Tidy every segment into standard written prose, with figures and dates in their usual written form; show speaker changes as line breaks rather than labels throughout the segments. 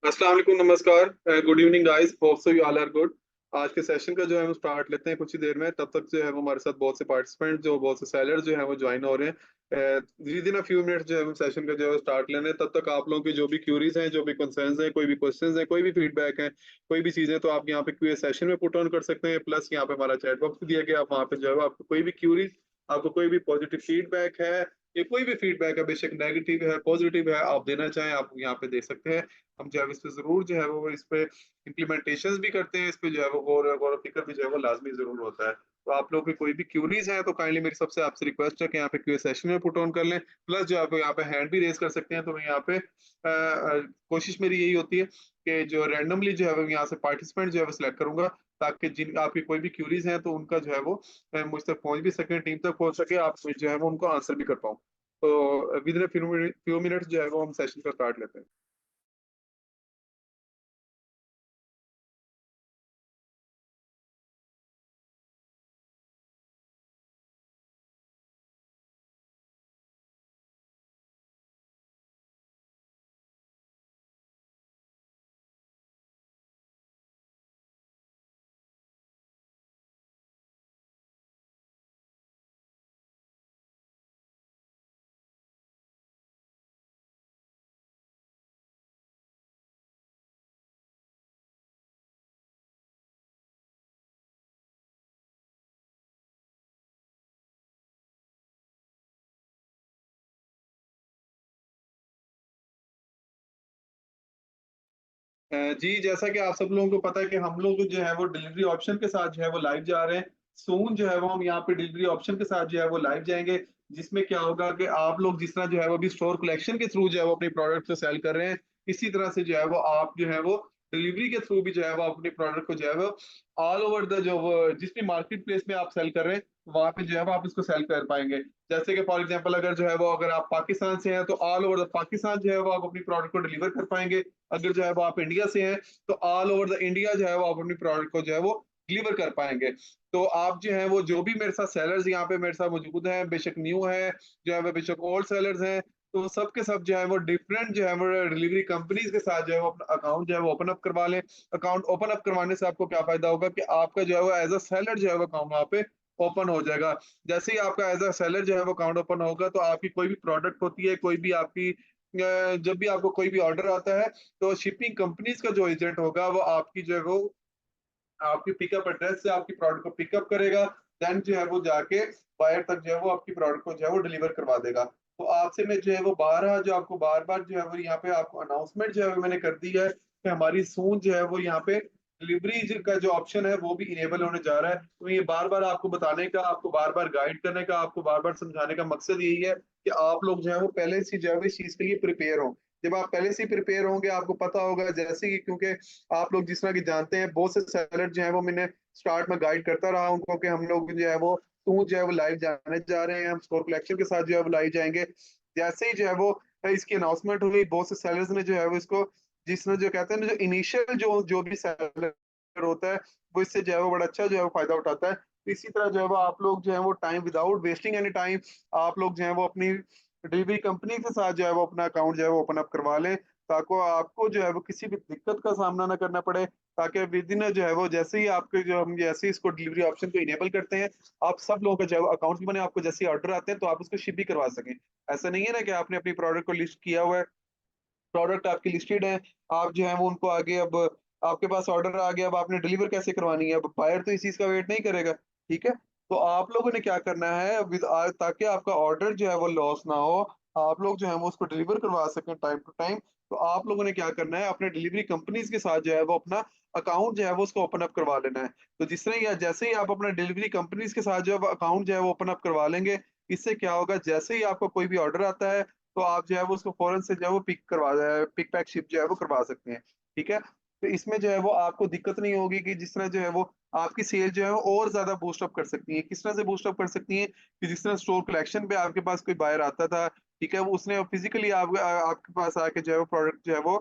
अस्सलाम वालेकुम, नमस्कार। Good evening guys, hope so you all are good. आज के सेशन का जो है हम स्टार्ट लेते हैं कुछ ही देर में। तब तक जो है वो हमारे साथ बहुत से पार्टिसिपेंट जो बहुत से सेलर जो है वो ज्वाइन हो रहे हैं। With in a few minutes जो है हम सेशन का जो है स्टार्ट लेने हैं। तब तक आप लोगों की जो भी क्यूरीज हैं, जो भी कंसर्न्स हैं, कोई भी क्वेश्चंस हैं, कोई भी फीडबैक है, कोई भी चीजें, तो आप यहाँ पे क्यूए सेशन में पुट ऑन कर सकते हैं। प्लस यहाँ पे हमारा चैट बॉक्स भी दिया गया, आप वहाँ पे जो है आपको कोई भी क्यूरीज, आपको कोई भी पॉजिटिव फीडबैक है, ये कोई भी फीडबैक है, बेशक नेगेटिव है पॉजिटिव है, आप देना चाहें आप यहाँ पे दे सकते हैं। हम जो है इस पे जरूर जो है वो इस पे इम्प्लीमेंटेशन भी करते हैं। इस पे जो है वो गौर गौर और फिक्र भी जो है वो लाजमी जरूर होता है। तो आप लोगों की कोई भी क्यूरीज है तो काइंडली मेरी सबसे आपसे रिक्वेस्ट है कि यहाँ पे क्यूए सेशन में पुट ऑन कर लें। प्लस जो आप यहाँ पे हैंड भी रेज कर सकते हैं। तो मैं यहाँ पे कोशिश मेरी यही होती है कि जो रैंडमली जो है वो यहाँ से पार्टिसिपेंट जो है वो सिलेक्ट करूंगा, ताकि जिन आपकी कोई भी क्यूरीज हैं तो उनका जो है वो मुझ तक पहुंच भी सके, टीम तक पहुंच सके, आप जो है वो उनको आंसर भी कर पाऊँ। तो विद इन फ्यू मिनट्स जो है वो हम सेशन का स्टार्ट लेते हैं। जी, जैसा कि आप सब लोगों को पता है कि हम लोग जो है वो डिलीवरी ऑप्शन के साथ जो है वो लाइव जा रहे हैं। सून जो है वो हम यहाँ पे डिलीवरी ऑप्शन के साथ जो है वो लाइव जाएंगे, जिसमें क्या होगा कि आप लोग जिस तरह जो है वो अभी स्टोर कलेक्शन के थ्रू जो है वो अपनी प्रोडक्ट को सेल कर रहे हैं, इसी तरह से जो है वो आप जो है वो डिलीवरी के थ्रू भी जो है वो अपनी प्रोडक्ट को जो है वो ऑल ओवर द जो वो जिस भी मार्केट प्लेस में आप सेल कर रहे हैं, वहां पे जो है वो आप इसको सेल कर पाएंगे। जैसे कि फॉर एग्जांपल अगर जो है वो अगर आप पाकिस्तान से हैं तो ऑल ओवर द पाकिस्तान जो है वो आप अपनी प्रोडक्ट को डिलीवर कर पाएंगे। अगर जो है वो आप इंडिया से हैं तो ऑल ओवर द इंडिया जो है वो आप अपनी प्रोडक्ट को जो है वो डिलीवर कर पाएंगे। तो आप जो है वो जो भी मेरे साथ सेलर्स यहाँ पे मेरे साथ मौजूद हैं, बेशक न्यू है, जो है वो बेशक ओल्ड सेलर्स हैं, तो सब के सब जो है वो डिफरेंट जो है वो डिलीवरी कंपनीज के साथ जो है वो अपना अकाउंट जो है वो ओपन अप करवा लें। अकाउंट ओपन अप करवाने से आपको क्या फायदा होगा कि आपका जो है वो एज अ सेलर जो है वो अकाउंट वहाँ पे ओपन हो जाएगा। जैसे ही आपका एज अ सेलर जो है वो अकाउंट ओपन होगा तो आपकी कोई भी प्रोडक्ट होती है, कोई भी आपकी जब भी आपको कोई भी ऑर्डर आता है, तो शिपिंग कंपनीज का जो एजेंट होगा वो आपकी जो है वो आपकी पिकअप एड्रेस से आपकी प्रोडक्ट को पिकअप करेगा। देन जो है वो जाके बायर तक जो है वो आपकी प्रोडक्ट को जो है वो डिलीवर करवा देगा। तो आपसे मैं जो है वो बारह जो आपको बार बार जो है वो यहाँ पे आपको अनाउंसमेंट जो है वो मैंने कर दी है कि हमारी सून जो है वो यहाँ पे डिलीवरी का जो ऑप्शन है वो भी इनेबल होने जा रहा है। तो ये बार बार आपको बताने का, आपको बार बार गाइड करने का, आपको बार बार समझाने का मकसद यही है कि आप लोग जो है वो पहले से जो है वो इस चीज के लिए प्रिपेयर हो। जब आप पहले से प्रिपेयर होंगे आपको पता होगा, जैसे कि क्योंकि आप लोग जिस तरह की जानते हैं बहुत से सेलर जो है वो मैंने स्टार्ट में गाइड करता रहा उनको कि हम लोग जो है वो तू जो है वो लाइव जाने जा रहे हैं, हम स्कोर कलेक्शन के साथ जो है वो लाइव जाएंगे। जैसे ही जो है वो इसकी अनाउंसमेंट हुई, बहुत से सेलर्स ने जो है वो इसको, जिसने जो कहते हैं ना, जो इनिशियल जो जो भी सेलर होता है वो इससे जो है वो बड़ा अच्छा जो है वो फायदा उठाता है। तो इसी तरह जो है वो आप लोग जो है वो time without wasting any time आप लोग जो है वो अपनी डिलीवरी कंपनी के साथ जो है वो अपना अकाउंट जो है वो ओपन अप करवा लें, ताकि आपको जो है वो किसी भी दिक्कत का सामना ना करना पड़े। ताकि विद इन जो है वो जैसे ही आपके जो हम जैसे ही इसको डिलीवरी ऑप्शन को इनेबल करते हैं, आप सब लोगों का जो है अकाउंट भी बने, आपको जैसे ही ऑर्डर आते हैं तो आप उसको शिप भी करवा सकें। ऐसा नहीं है ना कि आपने अपनी प्रोडक्ट को लिस्ट किया हुआ है, प्रोडक्ट आपकी लिस्टेड है, आप जो है वो उनको आगे अब आपके पास ऑर्डर आ गया, अब आपने डिलीवर कैसे करवानी है, अब बायर तो इस चीज का वेट नहीं करेगा। ठीक है, तो आप लोगों ने क्या करना है ताकि आपका ऑर्डर जो है वो लॉस ना हो, आप लोग जो है वो उसको डिलीवर करवा सकें टाइम टू टाइम। तो आप लोगों ने क्या करना है, अपने डिलीवरी कंपनीज के साथ जो है वो अपना अकाउंट जो है वो उसको ओपन अप करवा लेना है। तो जिस तरह या जैसे ही आप अपना डिलीवरी कंपनीज के साथ जो है अकाउंट जो है वो ओपन अप करवा लेंगे, इससे क्या होगा, जैसे ही आपको कोई भी ऑर्डर आता है तो आप जो है वो उसको फौरन से जो है वो पिक पैक शिप जो है वो करवा सकते हैं। ठीक है, तो इसमें जो है वो आपको दिक्कत नहीं होगी कि जिस तरह जो है वो आपकी सेल जो है वो और ज्यादा बूस्ट अप कर सकती है। किस तरह से बूस्ट अप कर सकती है कि जिस तरह स्टोर कलेक्शन पे आपके पास कोई बायर आता था, ठीक है, वो उसने फिजिकली आपके पास आके जो है वो प्रोडक्ट जो है वो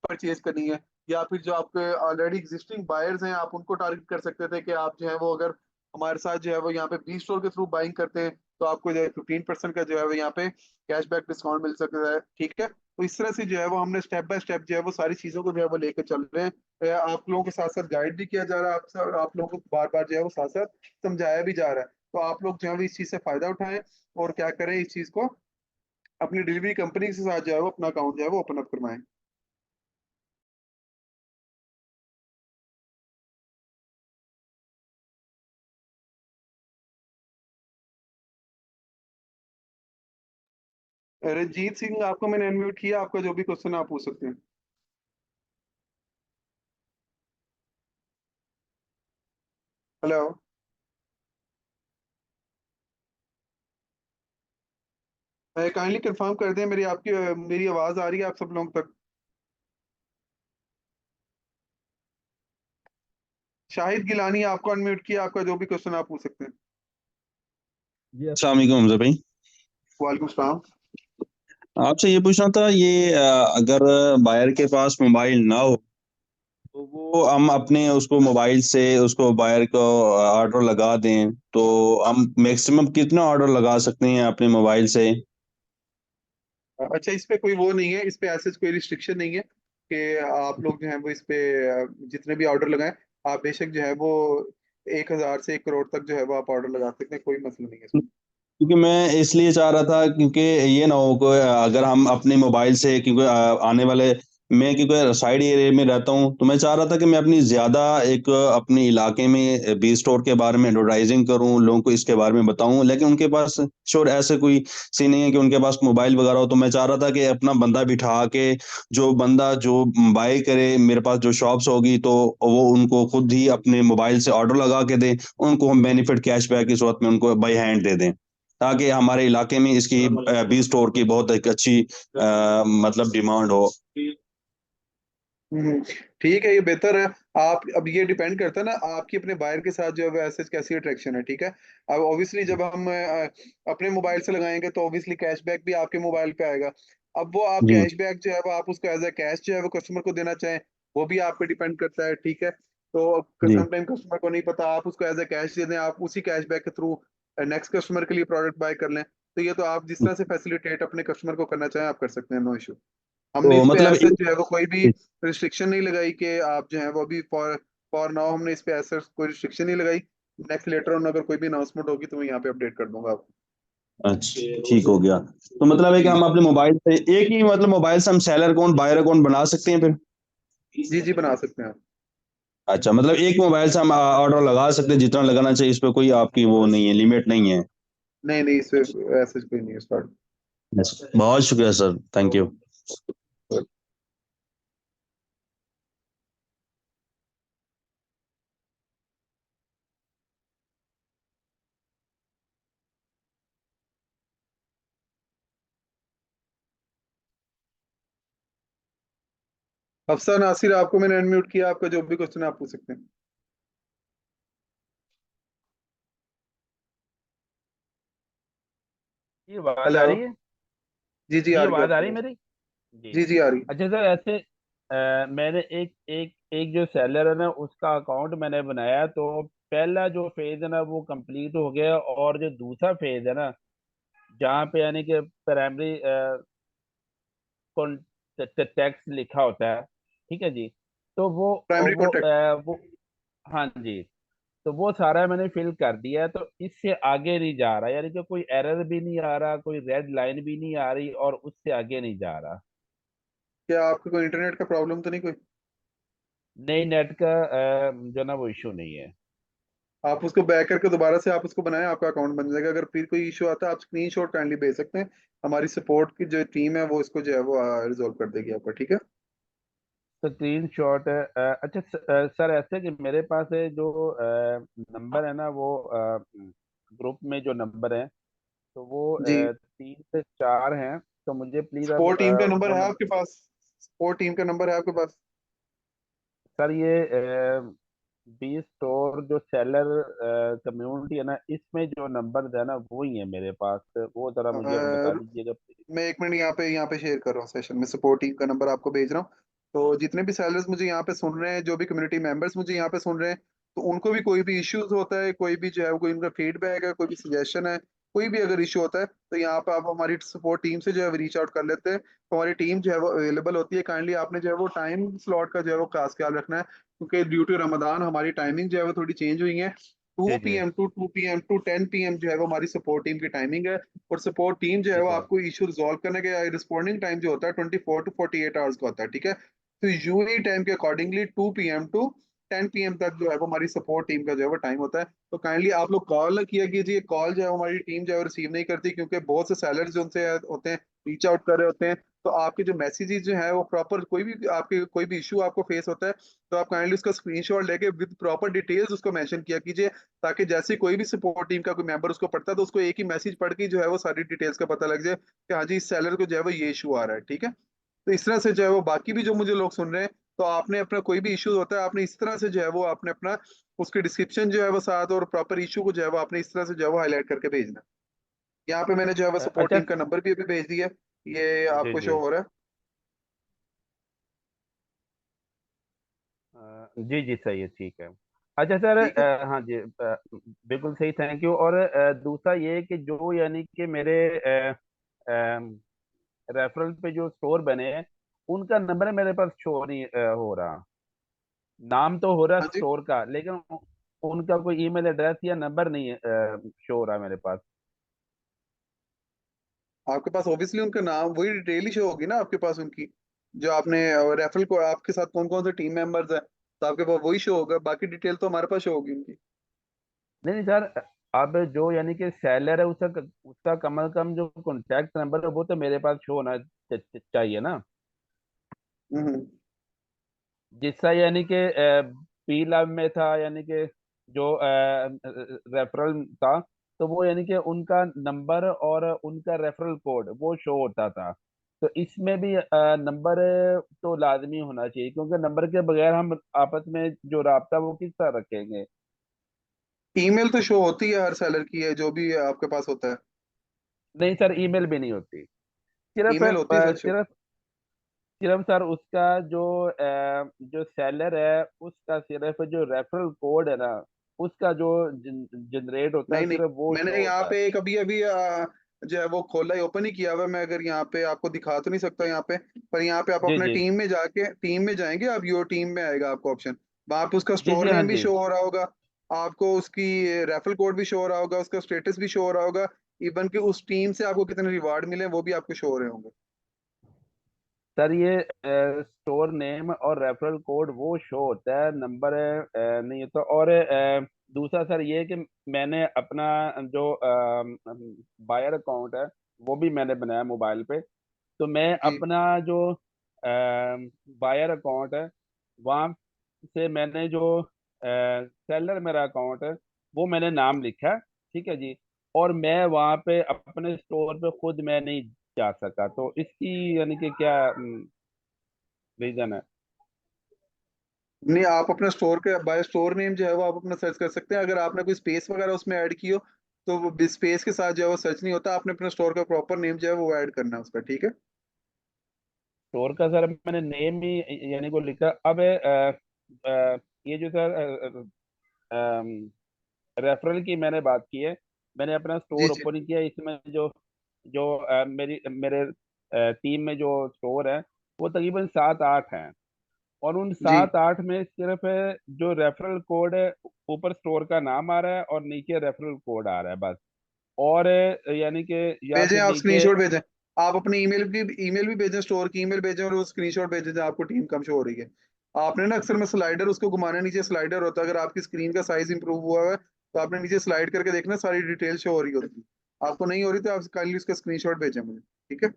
परचेज करनी है, या फिर जो आपके ऑलरेडी एग्जिस्टिंग बायर्स हैं आप उनको टारगेट कर सकते थे कि आप जो है वो अगर हमारे साथ जो है वो यहाँ पे बी स्टोर के थ्रू बाइंग करते हैं तो आपको जो है 15% का जो है वो यहाँ पे कैशबैक डिस्काउंट मिल सकता है। ठीक है, तो इस तरह से जो है वो हमने स्टेप बाय स्टेप जो है वो सारी चीजों को जो है वो लेकर चल रहे हैं। आप लोगों के साथ साथ गाइड भी किया जा रहा है आपसे, और आप लोगों को बार बार जो है वो साथ साथ समझाया भी जा रहा है। तो आप लोग जो है वो इस चीज से फायदा उठाएं और क्या करें, इस चीज को अपनी डिलीवरी कंपनी के साथ जो है वो अपना अकाउंट जो है वो ओपन अप करवाएं। रंजीत सिंह, आपको मैंने अनम्यूट किया, आपका जो भी क्वेश्चन आप पूछ सकते हैं। हेलो। काइंडली कंफर्म कर दें, मेरी आवाज आ रही है आप सब लोगों तक? शाहिद गिलानी, आपको अनम्यूट किया, आपका जो भी क्वेश्चन आप पूछ सकते हैं।
जी अस्सलाम वालेकुम हमजा भाई।
वालेकुम सलाम।
आपसे ये पूछना था, ये अगर बायर के पास मोबाइल ना हो तो वो हम अपने उसको मोबाइल से उसको बायर को ऑर्डर लगा दें तो हम मैक्सिमम कितना ऑर्डर लगा सकते हैं अपने मोबाइल से?
अच्छा, इस पे कोई वो नहीं है, इस पे ऐसे कोई रिस्ट्रिक्शन नहीं है कि आप लोग जो है वो इस पे जितने भी ऑर्डर लगाएं, आप बेशक जो है वो 1,000 से 1 करोड़ तक जो है वो आप ऑर्डर लगा सकते हैं, कोई मसला नहीं है इसमें।
क्योंकि मैं इसलिए चाह रहा था क्योंकि ये ना हो कि अगर हम अपने मोबाइल से, क्योंकि आने वाले, मैं क्योंकि साइड एरिया में रहता हूँ तो मैं चाह रहा था कि मैं अपनी ज़्यादा एक अपने इलाके में बी स्टोर के बारे में एडवर्टाइजिंग करूँ, लोगों को इसके बारे में बताऊँ, लेकिन उनके पास श्योर ऐसे कोई सीन नहीं है कि उनके पास मोबाइल वगैरह हो। तो मैं चाह रहा था कि अपना बंदा बिठा के, जो बंदा जो बाय करे मेरे पास जो शॉप्स होगी, तो वो उनको खुद ही अपने मोबाइल से ऑर्डर लगा के दें, उनको हम बेनिफिट कैशबैक की सूरत में उनको बाय हैंड दे दें, ताकि हमारे इलाके में इसकी बी स्टोर की बहुत एक अच्छी मतलब डिमांड हो।
हम्म, ठीक है, ये बेहतर है। आप अब ये डिपेंड करता है ना आपकी अपने बायर के साथ जो है वो ऐसे कैसी अट्रैक्शन है। ठीक है, अब ऑब्वियसली जब हम अपने मोबाइल से लगाएंगे तो ऑब्वियसली कैशबैक भी आपके मोबाइल पे आएगा। अब वो आप
जी
कैशबैक जो है वो आप उसको एज ए कैश जो है वो कस्टमर को देना चाहें, वो भी आप पे डिपेंड करता है। ठीक है, तो
जी।
समटाइम कस्टमर को नहीं पता, आप उसको एज ए कैश दे दें, आप उसी कैशबैक के थ्रू नेक्स्ट कस्टमर के लिए प्रोडक्ट बाय कर लें। तो ये तो आप जिस तरह से फैसिलिटेट अपने कस्टमर को करना चाहें आप कर सकते हैं, नो इशू। हमने
तो
इस पे
मतलब
ऐसे जो है वो कोई भी रिस्ट्रिक्शन नहीं लगाई कि आप जो है वो अभी फॉर फॉर नाउ हमने इस पे ऐसे कोई रिस्ट्रिक्शन नहीं लगाई। नेक्स्ट लेटर ऑन अगर कोई भी अनाउंसमेंट होगी तो मैं यहाँ पे अपडेट कर दूंगा आपको।
अच्छा, ठीक हो गया। तो मतलब है कि
जी
हम अपने मोबाइल से एक ही, मतलब मोबाइल से हम सेलर अकाउंट बायर अकाउंट बना सकते हैं फिर?
जी जी, बना सकते हैं आप।
अच्छा, मतलब एक मोबाइल से हम ऑर्डर लगा सकते हैं जितना लगाना चाहिए, इस पे कोई आपकी वो नहीं है, लिमिट नहीं है?
नहीं नहीं, इस पे ऐसे कोई नहीं है स्टार्ट।
बहुत शुक्रिया सर, थैंक यू।
अफसर नासिर, आपको मैंने अनम्यूट किया, आपका जो भी क्वेश्चन है आप पूछ सकते हैं।
ये आवाज आ
हेलो।
रही है?
जी जी, आ
जी
रही है
आवाज आ
आपकी
रही है
बात।
मेरी? जी।
जी जी, आ रही है।
अच्छा सर, ऐसे मैंने एक एक एक जो सेलर है ना उसका अकाउंट मैंने बनाया, तो पहला जो फेज है ना वो कंप्लीट हो गया, और जो दूसरा फेज है ना जहाँ पे यानी कि प्राइमरी टैक्स लिखा होता है, ठीक है जी, तो
प्राइमरी कॉन्टेक्ट।
वो हाँ जी, तो वो सारा मैंने फिल कर दिया है, तो इससे आगे नहीं जा रहा, यानी कि कोई एरर भी नहीं आ रहा, कोई रेड लाइन भी नहीं आ रही, और उससे आगे नहीं जा रहा।
क्या आपका कोई इंटरनेट का प्रॉब्लम तो नहीं कोई?
नई नेट का जो ना वो इशू नहीं है।
आप उसको बैक करके दोबारा से आप उसको बनाएं, आपका अकाउंट बन जाएगा। अगर फिर कोई इशू आता है आप स्क्रीनशॉट काइंडली भेज सकते हैं, हमारी सपोर्ट की जो टीम है वो इसको जो है वो रिजॉल्व कर देगी आपका। ठीक है।
स्क्रीन शॉट है अच्छा सर, ऐसे कि मेरे पास है जो नंबर है ना वो ग्रुप में जो नंबर है, तो वो
जी,
3 से 4 हैं, तो मुझे प्लीज अब
सपोर्ट टीम का नंबर
वो
है
नंबर।
आपके पास? सपोर्ट टीम का नंबर है आपके पास?
सर ये बी स्टोर जो सेलर कम्युनिटी है ना, इसमें जो नंबर है ना वो ही है मेरे पास, वो जरा मुझे बता
अ,
दीजिएगा।
मैं 1 मिनट यहाँ पे शेयर कर रहा हूँ सेशन में, सपोर्ट टीम का नंबर आपको भेज रहा हूँ। तो जितने भी सेलर्स मुझे यहाँ पे सुन रहे हैं, जो भी कम्युनिटी मेंबर्स मुझे यहाँ पे सुन रहे हैं, तो उनको भी कोई भी इश्यूज होता है, कोई भी जो है कोई उनका फीडबैक है, कोई भी सजेशन है, कोई भी अगर इशू होता है, तो यहाँ पे आप हमारी सपोर्ट टीम से जो है रीच आउट कर लेते हैं। तो हमारी टीम जो है वो अवेलेबल होती है। काइंडली आपने जो है वो टाइम स्लॉट का जो है वो खास ख्याल रखना है, क्योंकि ड्यू टू रमदान हमारी टाइमिंग जो है वो थोड़ी चेंज हुई है।
जी
2
जी
PM to 2 PM to 10 PM जो है वो हमारी सपोर्ट टीम की टाइमिंग है। और सपोर्ट टीम जो है
ठीक
वो
है।
आपको इशू रिजॉल्व करने के रिस्पॉन्डिंग टाइम जो होता है 24 to 48 आवर्स का होता है, ठीक है। तो यूएई टाइम के अकॉर्डिंगली 2 PM टू 10 PM तक जो है वो हमारी सपोर्ट टीम का जो है वो टाइम होता है। तो काइंडली आप लोग कॉल ना किया कीजिए, कॉल जो है हमारी टीम जो है रिसीव नहीं करती, क्योंकि बहुत से सेलर्स जो उनसे होते हैं रीच आउट कर रहे होते हैं। तो आपके जो मैसेजेस जो है वो प्रॉपर, कोई भी आपके कोई भी इशू आपको फेस होता है, तो आप काइंडली उसका स्क्रीनशॉट लेके विद प्रॉपर डिटेल्स उसको मेंशन किया कीजिए, ताकि जैसे कोई भी सपोर्ट टीम का कोई मेंबर उसको पढ़ता है, तो उसको एक ही मैसेज पढ़ के जो है वो सारी डिटेल्स का पता लग जाए कि हाँ जी इस सेलर को जो है वो ये इशू आ रहा है, ठीक है। तो इस तरह से जो है वो बाकी भी जो मुझे लोग सुन रहे हैं, तो आपने अपना कोई भी इशू होता है, आपने इस तरह से जो है वो आपने अपना उसके डिस्क्रिप्शन जो है वो साथ और प्रॉपर इशू को जो है वो आपने इस तरह से जो है वो हाईलाइट करके भेजना है। यहाँ पे मैंने जो है वो सपोर्ट
अच्छा।
टीम का नंबर भी अभी भेज दिया है, ये
जी
आपको
जी।
शो हो रहा है।
जी जी सही है, ठीक है। अच्छा सर,
ठीक है।
हाँ जी, बिल्कुल सही, थैंक यू। और दूसरा ये कि जो यानी कि मेरे रेफरल पे जो स्टोर बने हैं, उनका नंबर मेरे पास शो नहीं हो रहा। नाम तो हो रहा
हाँ जी,
स्टोर का, लेकिन उनका कोई ईमेल एड्रेस या नंबर नहीं शो हो रहा मेरे पास।
आपके पास ऑब्वियसली उनका नाम वही डिटेल ही शो होगी ना आपके पास उनकी, जो आपने रेफरल को आपके साथ कौन कौन से टीम मेंबर्स हैं, तो आपके पास वही शो होगा, बाकी डिटेल तो हमारे पास शो होगी उनकी।
नहीं नहीं सर, अब जो यानी कि सेलर है उसका उसका कम से कम जो कॉन्टैक्ट नंबर है वो तो मेरे पास शो होना चाहिए ना।
हम्म।
जिसका यानी कि पी लाभ में था, यानी कि जो रेफरल था, तो वो यानी कि उनका नंबर और उनका रेफरल कोड वो शो होता था। तो इसमें भी नंबर तो लाजमी होना चाहिए, क्योंकि नंबर के बगैर हम आपस में जो राब्ता वो किस तरह रखेंगे।
ईमेल तो शो होती है हर सेलर की है, जो भी आपके पास होता है।
नहीं सर, ईमेल भी नहीं होती। सिर्फ
ईमेल होती है सर शो।
सिर्फ सिर्फ सर उसका जो सेलर है उसका सिर्फ जो रेफरल कोड है ना, उसका जो जनरेट होता है
नहीं नहीं,
सिर्फ वो
मैंने
शो
यहाँ
होता है।
पे एक अभी अभी जो है वो खोला ही, ओपन ही किया हुआ है। मैं अगर यहाँ पे आपको दिखा तो नहीं सकता यहाँ पे, पर यहाँ पे आप
जी
अपने
जी
टीम में जाके टीम में जाएंगे, आप योर टीम में आएगा आपको ऑप्शन, वहां पे उसका
जी जी।
स्टोर
हाँ
नेम भी
जी।
शो हो रहा होगा, आपको उसकी रेफरल कोड भी शो हो रहा होगा, उसका स्टेटस भी शो हो रहा होगा, इवन कि उस टीम से आपको कितने रिवार्ड मिले वो भी आपको शो हो रहे होंगे।
सर ये स्टोर नेम और रेफरल कोड वो शो होता है, नंबर नहीं होता। और दूसरा सर ये कि मैंने अपना जो बायर अकाउंट है वो भी मैंने बनाया मोबाइल पे। तो मैं
जी
अपना जो बायर अकाउंट है वहाँ से मैंने जो सेलर मेरा अकाउंट है वो मैंने नाम लिखा है, ठीक है जी। और मैं वहाँ पे अपने स्टोर पे खुद मैं नहीं जा सका, तो इसकी यानी कि क्या रीजन है।
नहीं, आप अपना स्टोर के बाय स्टोर नेम जो है वो आप अपना सर्च कर सकते हैं। अगर आपने कोई स्पेस वगैरह उसमें ऐड की हो, तो वो स्पेस के साथ जो है वो सर्च नहीं होता, आपने अपने स्टोर का प्रॉपर नेम जो है वो ऐड करना है उसका, ठीक है।
स्टोर का सर मैंने नेम ही यानी को लिखा। अब ये जो सर रेफरल की मैंने बात की है, मैंने अपना
जी
स्टोर
जी
ओपन किया। इसमें जो जो मेरे टीम में जो स्टोर है वो तकरीबन 7-8 हैं। और उन
जी।
7-8 में सिर्फ जो रेफरल कोड है, ऊपर स्टोर का नाम आ रहा है और नीचे रेफरल कोड आ रहा है बस। और यानी कि या
भेजें,
फिर
आप
नीचे।
स्क्रीनशॉट भेजें, आप अपनी ईमेल भी भेजें, स्टोर की ईमेल भेजें और वो स्क्रीनशॉट भेजें जहाँ आपको टीम कम शो हो रही है। आपने ना अक्सर में स्लाइडर उसको घुमाना, नीचे स्लाइडर होता है, अगर आपकी स्क्रीन का साइज इंप्रूव हुआ है तो आपने नीचे स्लाइड करके देखना, सारी डिटेल शो हो रही होती है। आपको नहीं हो रही तो आप काइंडली उसका स्क्रीनशॉट भेजें मुझे, ठीक है।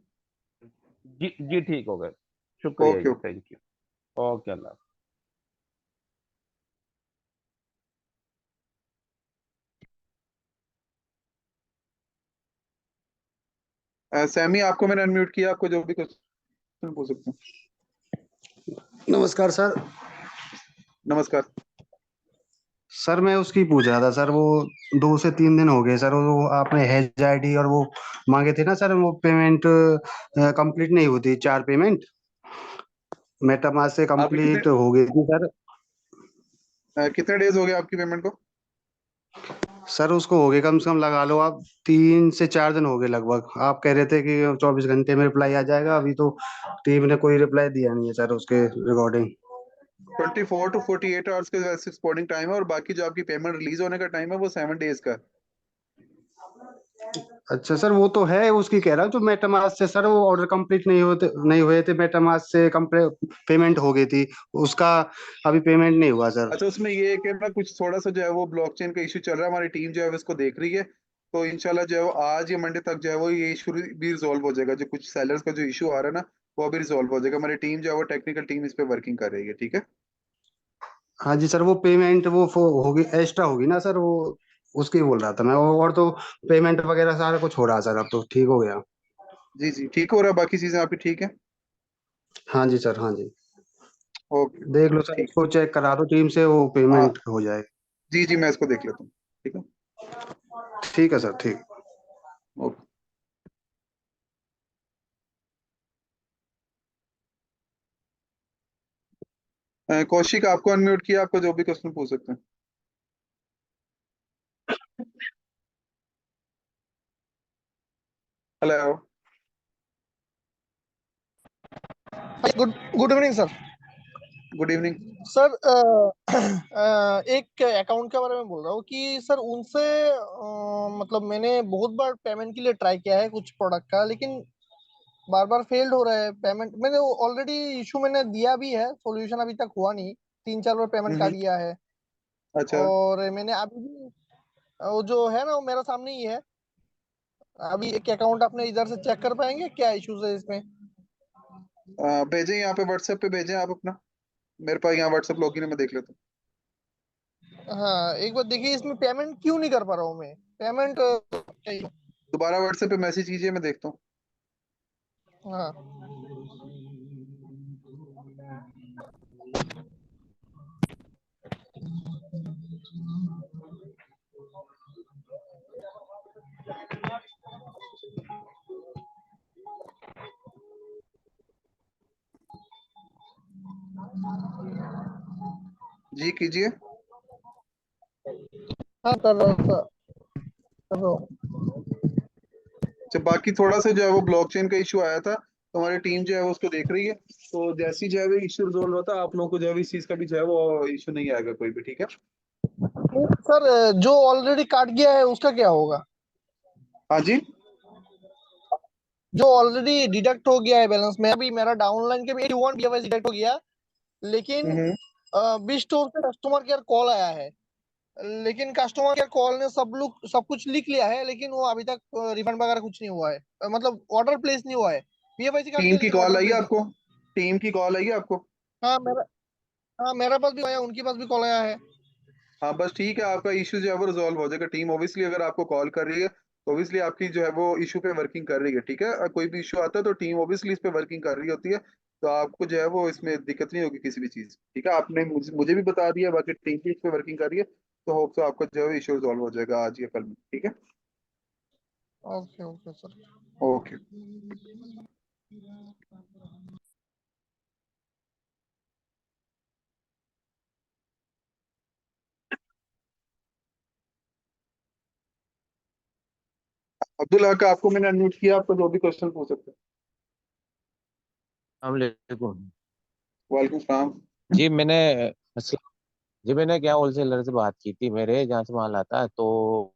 जी जी ठीक हो गए। शुक्रिया
ओके
जी,
okay.
Thank you. Okay, Allah.
Sami, आपको मैंने अनम्यूट किया, आपको जो भी क्वेश्चन पूछ सकते हैं।
नमस्कार सर।
नमस्कार।
सर मैं उसकी पूछ रहा था सर, वो 2 से 3 दिन हो गए सर, वो आपने हैज आईडी और वो मांगे थे ना सर, वो पेमेंट कंप्लीट नहीं होती, 4 पेमेंट मेटामास्क से
आपके कितने
कंप्लीट हो गई थी सर।
कितने डेज हो गए आपकी पेमेंट को?
सर उसको हो गए कम से कम लगा लो आप 3 से 4 दिन हो गए लगभग। आप कह रहे थे कि 24 घंटे में रिप्लाई आ जाएगा, अभी तो टीम ने कोई रिप्लाई दिया नहीं है सर उसके रिकॉर्डिंग।
24 to 48 आवर्स का वैसे एक्सपोर्टिंग टाइम है, और बाकी जो आपकी पेमेंट रिलीज होने का टाइम है वो 7 डेज का है।
अच्छा सर, वो तो है, उसकी कह रहा हूँ जो मेटामास्क से सर वो ऑर्डर कंप्लीट नहीं हुए थे, मेटामास्क से पेमेंट हो गई थी उसका, अभी पेमेंट नहीं हुआ सर।
अच्छा, उसमें ये है कि ना कुछ थोड़ा सा जो है वो ब्लॉकचेन का इशू चल रहा है, हमारी टीम जो है वो इसको देख रही है, तो इंशाल्लाह जो है वो आज या मंडे तक जो है वो ये इशू भी रिजॉल्व हो जाएगा। जो कुछ सेलर्स का जो इशू आ रहा है ना वो अभी रिजॉल्व हो जाएगा। हमारी टीम जो है वो टेक्निकल टीम इस पे वर्किंग कर रही है, ठीक है।
हाँ जी सर, वो पेमेंट होगी, एक्स्ट्रा होगी ना सर, वो उसकी बोल रहा था मैं, और तो पेमेंट वगैरह सारा कुछ हो रहा है सर, अब तो ठीक हो गया।
जी जी, ठीक हो रहा है, बाकी चीजें आपकी ठीक है।
हाँ जी सर, हाँ जी।
ओके,
देख लो सर,
ठीक।
उसको चेक करा दो टीम से, वो
हाँ
पेमेंट हो जाए।
जी जी, मैं इसको देख लेता हूँ, ठीक है।
ठीक है सर, ठीक।
ओके। कौशिक, आपको अनम्यूट किया, आपको जो भी क्वेश्चन पूछ सकते हैं। Hello.
Good good evening sir.
Good evening.
Sir एक अकाउंट के बारे में बोल रहा हूँ कि सर उनसे मतलब मैंने बहुत बार पेमेंट के लिए ट्राई किया है कुछ प्रोडक्ट का, लेकिन बार बार फेल्ड हो रहा है पेमेंट। मैंने ऑलरेडी इशू मैंने दिया भी है, सॉल्यूशन अभी तक हुआ नहीं, 3-4 बार पेमेंट काट
हम्म।
दिया है।
अच्छा।
और मैंने अभी भी वो जो है ना वो मेरा सामने ही है। अभी एक अकाउंट अपने इधर से चेक कर पाएंगे क्या इश्यूज है इसमें?
भेजें यहाँ पे व्हाट्सएप पे भेजें आप अपना, मेरे पास यहाँ व्हाट्सएप लॉगिन है, मैं देख लेता
हाँ एक बार देखिए, इसमें पेमेंट क्यों नहीं कर पा रहा हूँ मैं, पेमेंट
हूँ। दोबारा व्हाट्सएप पे मैसेज कीजिए, मैं देखता हूँ।
हाँ
जी कीजिए।
हाँ कर रहा हूँ सर, कर रहा हूँ।
अच्छा, बाकी थोड़ा सा जो है वो ब्लॉकचेन का इशू आया था, तो हमारी टीम जो है वो उसको देख रही है, तो जैसे ही जो है वो इशू रिजोल्व होता है आप लोगों को जो है वो इस चीज का भी जो है वो इशू नहीं आएगा कोई भी, ठीक है।
सर जो ऑलरेडी काट गया है उसका क्या होगा?
हाँ जी।
जो ऑलरेडी डिडक्ट हो गया है बैलेंस में, अभी मेरा डाउनलाइन के भी 81 बीएफएस डिडक्ट हो गया, लेकिन
हम्म।
बी स्टोर से कस्टमर केयर कॉल आया है, लेकिन कस्टमर केयर कॉल ने सब कुछ लिख लिया है, लेकिन वो अभी तक रिफंड वगैरह कुछ नहीं हुआ है, मतलब ऑर्डर प्लेस नहीं हुआ है। बीएफआईसी काट
टीम
गया
की
लेकिन
कॉल
ऑर्डर
आई है
प्लेस नहीं।
आपको? टीम की कॉल आई है आपको?
हाँ मेरा, हाँ मेरा पास भी आया, उनके पास भी कॉल आया है।
हाँ बस ठीक है, आपका इशू जो है वो रिजॉल्व हो जाएगा। टीम ओबियसली अगर आपको कॉल कर रही है तो ओबियसली आपकी जो है वो इशू पे वर्किंग कर रही है, ठीक है। कोई भी इशू आता है तो टीम ओबियसली इस पे वर्किंग कर रही होती है, तो आपको जो है वो इसमें दिक्कत नहीं होगी किसी भी चीज, ठीक है। आपने मुझे भी बता दिया, बाकी टीम भी इस पे वर्किंग कर रही है, तो होप तो आपका जो है इशू रिजॉल्व हो जाएगा आज या कल में, ठीक है।
Okay okay sir.
Okay. Abdullah का आपको मैंने अनम्यूट किया, आपको जो भी क्वेश्चन पूछ सकते हैं।
वालेकुम।
वालेकुम सलाम।
जी मैंने जी मैंने क्या होलसेलर से बात की थी, मेरे जहाँ से माल आता है, तो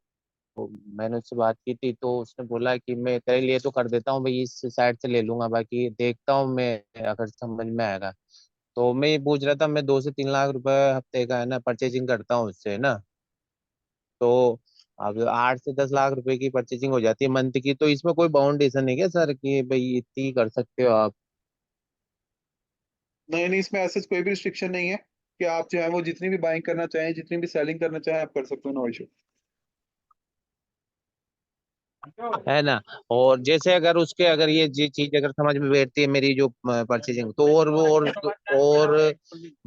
मैंने उससे बात की थी, तो उसने बोला कि मैं तेरे लिए तो कर देता हूँ भाई, इस साइड से ले लूंगा, बाकी देखता हूँ मैं अगर समझ में आएगा। तो मैं ये पूछ रहा था, मैं 2 से 3 लाख रुपए हफ्ते का है ना परचेजिंग करता हूँ उससे ना, तो अब 8 से 10 लाख रुपए की परचेजिंग हो जाती है मंथ की, तो इसमें कोई बाउंडेशन है क्या सर कि भाई इतनी कर सकते हो आप?
नहीं नहीं, इसमें ऐसे कोई भी रिस्ट्रिक्शन नहीं है कि आप जो है वो जितनी भी बाइंग करना चाहें, जितनी भी सेलिंग करना चाहें आप कर सकते हो, नो इशू।
है ना। और जैसे अगर उसके अगर ये चीज अगर समझ में बैठती है मेरी जो परचेजिंग, तो और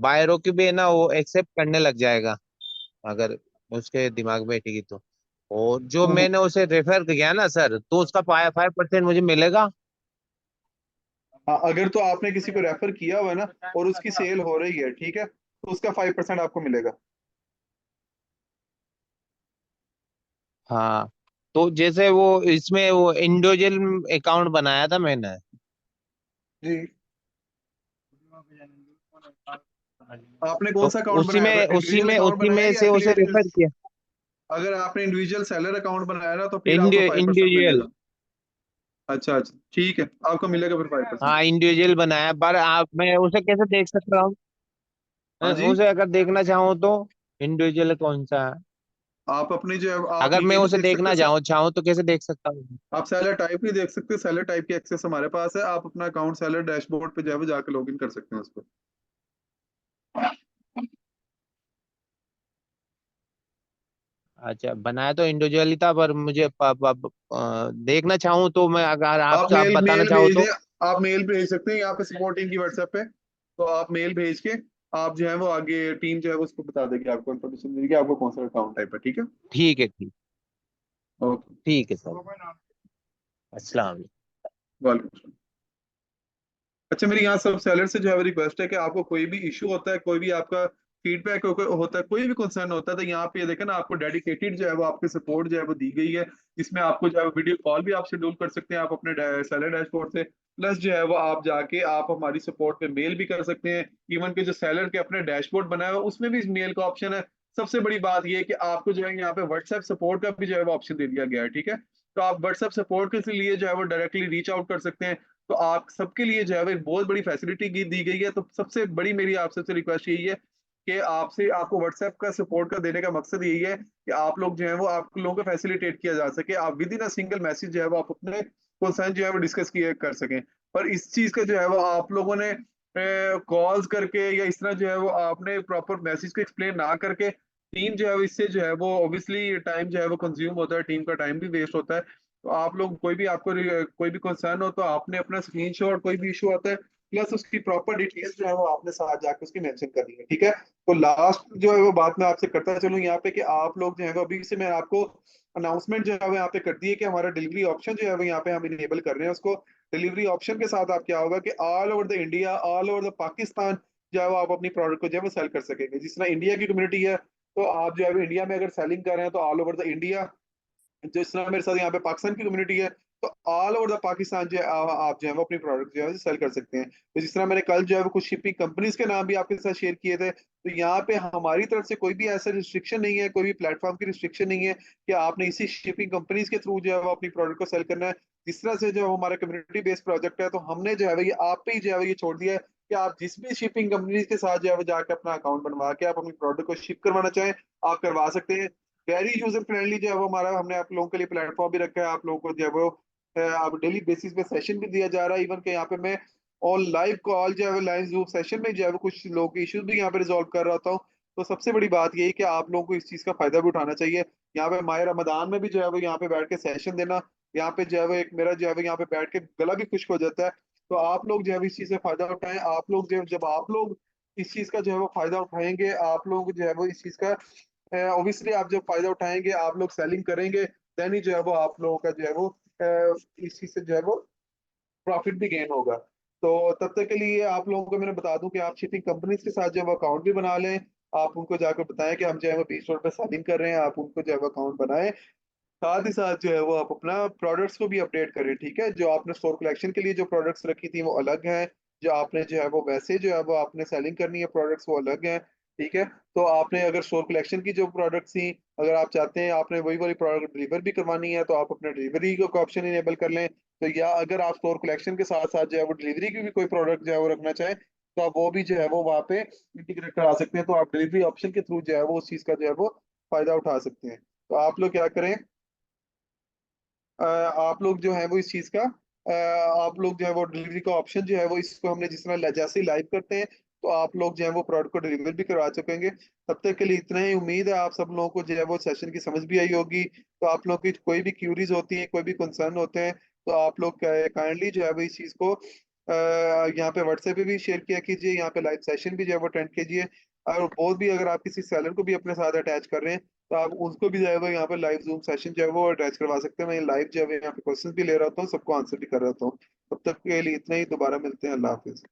बायरों की भी है ना वो एक्सेप्ट करने लग जाएगा, अगर उसके दिमाग में बैठेगी तो। और जो मैंने उसे रेफर किया ना सर, तो उसका 5% मुझे मिलेगा?
हाँ, अगर तो आपने किसी को रेफर किया हुआ है ना और उसकी सेल हो रही है, ठीक है, तो उसका 5% आपको मिलेगा।
हाँ, तो जैसे वो इसमें वो इंडिविजुअल अकाउंट बनाया था मैंने,
जी, आपने कौन
तो
सा अकाउंट
उसी
बनाया था?
में उसी
इंडिविजुअल
में
अकाउंट
उसी
बनाया
में
या
से उसे
एफिलिएटेड?
रेफर किया।
अगर आपने इंडिविजुअल सेलर अकाउंट बनाया ना तो फिर आपको 5%
इंडिविजुअल,
मिलेगा। अच्छा अच्छा, ठीक है, आपको मिलेगा फिर 5%।
हाँ इंडिविजुअल बनाया, पर आप मैं उसे कैसे देख सकता हूँ?
हाँ जी,
उसे अगर देखना चाहूँ तो इंडिविजुअल कौन सा है?
आप अपनी जो है आप
अगर मैं
ये नहीं
उसे
देख सकते
देखना चाहूँ तो कैसे देख सकता हूँ?
आप सेलर टाइप नहीं देख सकते, सेलर टाइप की एक्सेस हमारे पास है, आप अपना अकाउंट सेलर डैशबोर्ड पे जो है वो जाके लॉग इन कर सकते हैं उस पर।
अच्छा, बनाया तो इंडिविजुअली था, पर मुझे देखना चाहूँ तो मैं, अगर
आप
आप
मेल
बताना
मेल
चाहो
भेज
तो।
दें, आप मेल भेज सकते हैं यहाँ पे सपोर्ट टीम की व्हाट्सएप पे। तो आप मेल भेज के आप जो है वो आगे टीम जो है वो उसको बता देगी, आपको इन्फॉर्मेशन देगी आपको कौन सा अकाउंट टाइप है। ठीक है,
ठीक है, ठीक,
ओके,
ठीक है सर। अस्सलाम वालेकुम।
वेलकम। अच्छा, मेरी यहाँ सब सेलर से जो है रिक्वेस्ट है कि आपको कोई भी इशू होता है, कोई भी आपका फीडबैक होता है, कोई भी कंसर्न होता है, तो यहाँ पे ये देखें ना, आपको डेडिकेटेड जो है वो आपकी सपोर्ट जो है वो दी गई है, जिसमें आपको जो है वीडियो कॉल भी आप शेड्यूल कर सकते हैं आप अपने सेलर डैशबोर्ड से। प्लस जो है वो आप जाके आप हमारी सपोर्ट पे मेल भी कर सकते हैं। इवन के जो सेलर के अपने डैशबोर्ड बनाया हुआ है, उसमें भी मेल का ऑप्शन है। सबसे बड़ी बात ये है कि आपको जो है यहाँ पे व्हाट्सएप सपोर्ट का भी जो है वो ऑप्शन दे दिया गया है। ठीक है, तो आप व्हाट्सएप सपोर्ट के लिए जो है वो डायरेक्टली रीच आउट कर सकते हैं। तो आप सबके लिए जो है वो एक बहुत बड़ी फैसिलिटी दी गई है। तो सबसे बड़ी मेरी आप सबसे रिक्वेस्ट यही है कि आपसे आपको व्हाट्सएप का सपोर्ट का देने का मकसद यही है कि आप लोग जो है वो आप लोगों को फैसिलिटेट किया जा सके, आप with in a single message जो है वो आप अपने कंसर्न जो है वो डिस्कस किए कर सकें। पर इस चीज का जो है वो आप लोगों ने कॉल्स करके या इस तरह जो है वो आपने प्रॉपर मैसेज को एक्सप्लेन ना करके, टीम जो है वो इससे जो है वो ऑब्वियसली टाइम जो है वो कंज्यूम होता है, टीम का टाइम भी वेस्ट होता है। तो आप लोग कोई भी आपको कोई भी कंसर्न हो तो आपने अपना स्क्रीनशॉट, कोई भी इशू आता है प्लस उसकी प्रॉपर डिटेल्स जो है वो आपने साथ जाके उसकी मेंशन करनी है। ठीक है, तो लास्ट जो है वो बात मैं आपसे करता चलूँ यहाँ पे कि आप लोग जो है वो अभी से मैं आपको अनाउंसमेंट जो है वो यहाँ पे कर दी है कि हमारा डिलीवरी ऑप्शन जो है वो यहाँ पे हम इनेबल कर रहे हैं उसको। डिलीवरी ऑप्शन के साथ आप क्या होगा कि all over the India, all over the Pakistan जो है वो आप अपनी प्रोडक्ट को जो है वो सेल कर सकेंगे। जिस तरह इंडिया की कम्युनिटी है तो आप जो है वो इंडिया में अगर सेलिंग कर रहे हैं तो ऑल ओवर द इंडिया, जिस तरह मेरे साथ यहाँ पे पाकिस्तान की कम्युनिटी है तो ऑल ओवर द पाकिस्तान जो है आप जो है वो अपनी प्रोडक्ट जो है सेल कर सकते हैं। तो जिस तरह मैंने कल जो है वो कुछ शिपिंग कंपनीज के नाम भी आपके साथ शेयर किए थे, तो यहाँ पे हमारी तरफ से कोई भी ऐसा रिस्ट्रिक्शन नहीं है, कोई भी प्लेटफॉर्म की रिस्ट्रिक्शन नहीं है कि आपने इसी शिपिंग कंपनीज के थ्रू जो है वो अपनी प्रोडक्ट को सेल करना है। जिस तरह से जो हमारा कम्युनिटी बेस्ड प्रोजेक्ट है तो हमने जो है वो ये आप पे ही जो है वो ये छोड़ दिया है कि आप जिस भी शिपिंग कंपनीज के साथ जो है वो जाकर अपना अकाउंट बनवा के आप अपनी प्रोडक्ट को शिप करवाना चाहें आप करवा सकते हैं। वेरी यूजर फ्रेंडली जो है वो हमारा हमने आप लोगों के लिए प्लेटफॉर्म भी रखा है। आप लोगों को जो है वो अब डेली बेसिस पे सेशन भी दिया जा रहा है। इवन के यहाँ पे मैं ऑन लाइव कॉल जो है वो लाइव जूम सेशन में जो है वो कुछ लोगों के इश्यूज भी यहाँ पे रिजॉल्व कर रहा था। तो सबसे बड़ी बात यही कि आप लोगों को इस चीज का फायदा भी उठाना चाहिए। यहाँ पे माह रमदान में भी जो है वो यहाँ पे बैठ के सेशन देना, यहाँ पे जो है वो एक मेरा जो है वो यहाँ पे बैठ के गला भी खुश्क हो जाता है। तो आप लोग जो है वो इस चीज से फायदा उठाएं। आप लोग जो जब आप लोग इस चीज का जो है वो फायदा उठाएंगे, आप लोग जो है वो इस चीज का ऑब्वियसली आप जब फायदा उठाएंगे, आप लोग सेलिंग करेंगे, देन ही जो है वो आप लोगों का जो है वो इस चीज से जो है वो प्रॉफिट भी गेन होगा। तो तब तक के लिए आप लोगों को मैंने बता दूं कि आप शिपिंग कंपनीज के साथ जो है अकाउंट भी बना लें। आप उनको जाकर बताएं कि हम जो है वो 20 रोड पे सेलिंग कर रहे हैं, आप उनको जो है अकाउंट बनाएं। साथ ही साथ जो है वो आप अपना प्रोडक्ट्स को भी अपडेट करें। ठीक है, जो आपने स्टोर कलेक्शन के लिए जो प्रोडक्ट्स रखी थी वो अलग है, जो आपने जो है वो वैसे जो है वो आपने सेलिंग करनी है प्रोडक्ट्स वो अलग है। ठीक है, तो आपने अगर स्टोर कलेक्शन की जो प्रोडक्ट्स थी, अगर आप चाहते हैं आपने वही वाली प्रोडक्ट डिलीवर भी करवानी है तो आप अपने डिलीवरी का ऑप्शन इनेबल कर लें। तो या अगर आप स्टोर कलेक्शन के साथ साथ जो है वो डिलीवरी की भी कोई प्रोडक्ट जो है वो रखना चाहें तो आप वो भी जो है वो वहाँ पे इंटीग्रेट करा सकते हैं। तो आप डिलीवरी ऑप्शन के थ्रू जो है वो उस चीज़ का जो है वो फायदा उठा सकते हैं। तो आप लोग क्या करें, आप लोग जो है वो इस चीज का आप लोग जो है वो डिलीवरी का ऑप्शन जो है वो इसको हमने जिस तरह जैसे ही लाइव करते हैं तो आप लोग जो है वो प्रोडक्ट को डिलीवर भी करवा सकेंगे। तब तक के लिए इतना ही। उम्मीद है आप सब लोगों को जो है वो सेशन की समझ भी आई होगी। तो आप लोग की कोई भी क्यूरीज होती है, कोई भी कंसर्न होते हैं तो आप लोग काइंडली जो है वो इस चीज को यहाँ पे व्हाट्सएप पे भी शेयर किया कीजिए, यहाँ पे लाइव सेशन भी जो है वो अटेंड कीजिए। और बहुत भी अगर आप किसी सेलर को भी अपने साथ अटैच कर रहे हैं तो आप उसको भी जो है वो यहाँ पे लाइव जूम सेशन जो है वो अटैच करवा सकते हैं। मैं लाइव जो है यहाँ पे क्वेश्चन भी ले रहा हूँ, सबको आंसर भी कर रहा हूँ। तब तक के लिए इतना ही, दोबारा मिलते हैं, अल्लाह हाफिज।